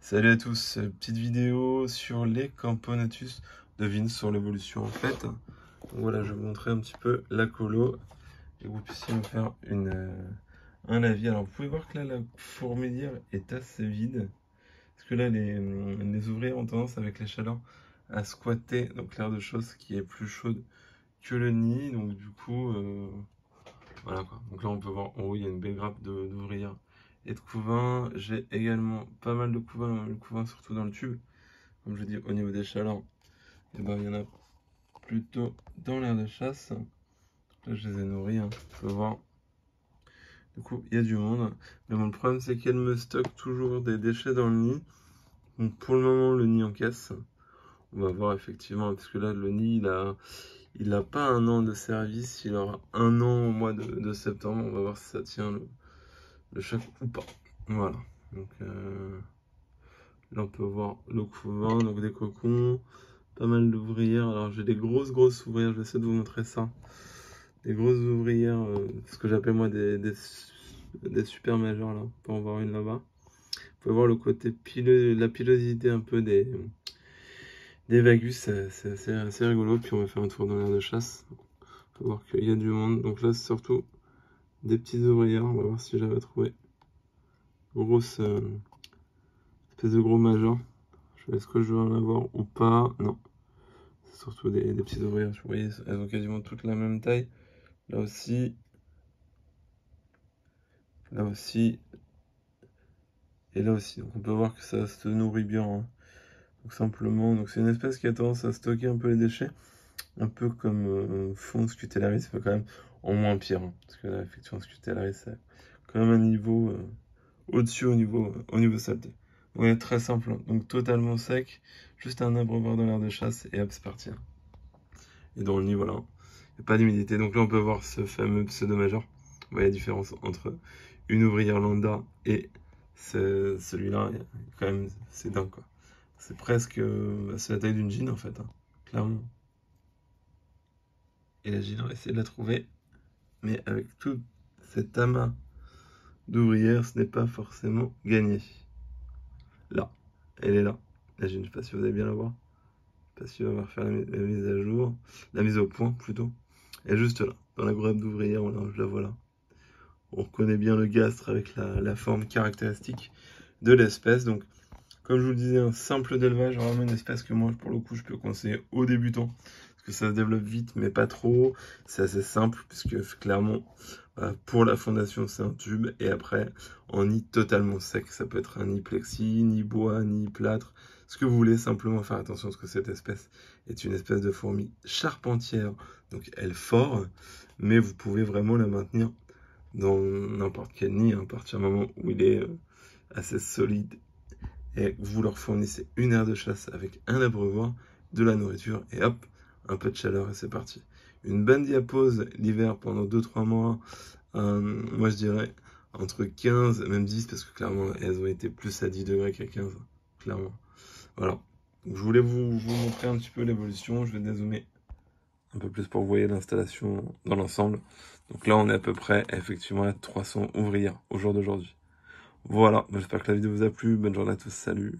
Salut à tous, petite vidéo sur les Camponotus de Vince sur l'évolution en fait. Donc voilà, je vais vous montrer un petit peu la colo et que vous puissiez me faire un avis. Alors vous pouvez voir que là la fourmilière est assez vide parce que là les ouvriers ont tendance avec les chaleurs à squatter donc l'air de chose qui est plus chaude que le nid. Donc du coup voilà quoi. Donc là on peut voir en haut il y a une belle grappe d'ouvrières et de couvains. J'ai également pas mal de couvains, le couvain surtout dans le tube. Comme je dis, au niveau des chalands, et ben, il y en a plutôt dans l'air de chasse. Là, je les ai nourris, hein. Tu peux voir. Du coup, il y a du monde. Mais bon, le problème, c'est qu'elle me stocke toujours des déchets dans le nid. Donc, pour le moment, le nid encaisse. On va voir effectivement, parce que là, le nid, il a pas un an de service. Il aura un an au mois de septembre. On va voir si ça tient le choc ou pas. Voilà. Donc, là, on peut voir le couvain, donc des cocons. Pas mal d'ouvrières. Alors j'ai des grosses ouvrières, je vais essayer de vous montrer ça. Des grosses ouvrières, ce que j'appelle moi des super majeurs là. On peut en voir une là-bas. Vous pouvez voir le côté pileux, la pilosité un peu des vagus, c'est assez rigolo. Puis on va faire un tour dans l'air de chasse. On peut voir qu'il y a du monde. Donc là c'est surtout des petites ouvrières. On va voir si j'avais trouvé grosse espèce de gros major. Est-ce que je vais en avoir ou pas? Non. C'est surtout des petites ouvrières. Vous voyez, elles ont quasiment toutes la même taille. Là aussi, et là aussi. Donc on peut voir que ça se nourrit bien, hein. Donc simplement, donc c'est une espèce qui a tendance à stocker un peu les déchets, un peu comme Fons scutellaris, mais quand même en moins pire, hein. Parce que là, effectivement, scutellaris, c'est quand même un niveau au-dessus au niveau saleté. Ouais, très simple, hein. Donc totalement sec, juste un abreuvoir dans l'air de chasse, et hop, c'est parti, hein. Et dans le nid, voilà, il n'y a pas d'humidité. Donc là, on peut voir ce fameux pseudo-major. Vous voyez la différence entre une ouvrière lambda et celui-là. Quand même, c'est dingue, quoi. C'est presque c'est la taille d'une jean, en fait, hein, clairement. Et la jean, on va essayer de la trouver. Mais avec tout cet amas d'ouvrières, ce n'est pas forcément gagné. Là, elle est là. La jean, je ne sais pas si vous allez bien la voir. Je ne sais pas si on va refaire la mise à jour. La mise au point, plutôt. Elle est juste là, dans la grappe d'ouvrière, voilà, je la vois là. On reconnaît bien le gastre avec la forme caractéristique de l'espèce. Donc, comme je vous le disais, un simple d'élevage, vraiment une espèce que moi, pour le coup, je peux conseiller aux débutants. Parce que ça se développe vite, mais pas trop. C'est assez simple, puisque clairement, pour la fondation, c'est un tube. Et après, en nid totalement sec. Ça peut être un nid plexi, ni bois, ni plâtre. Ce que vous voulez, simplement faire attention parce que cette espèce est une espèce de fourmi charpentière. Donc, elle fort, mais vous pouvez vraiment la maintenir dans n'importe quel nid, à partir du moment où il est assez solide et vous leur fournissez une aire de chasse avec un abreuvoir, de la nourriture et hop, un peu de chaleur et c'est parti. Une bonne diapose l'hiver pendant 2-3 mois, moi je dirais entre 15 et même 10 parce que clairement elles ont été plus à 10 degrés qu'à 15, clairement. Voilà, donc je voulais vous montrer un petit peu l'évolution, je vais dézoomer un peu plus pour vous voyez l'installation dans l'ensemble. Donc là, on est à peu près effectivement à 300 ouvrières au jour d'aujourd'hui. Voilà, j'espère que la vidéo vous a plu. Bonne journée à tous, salut!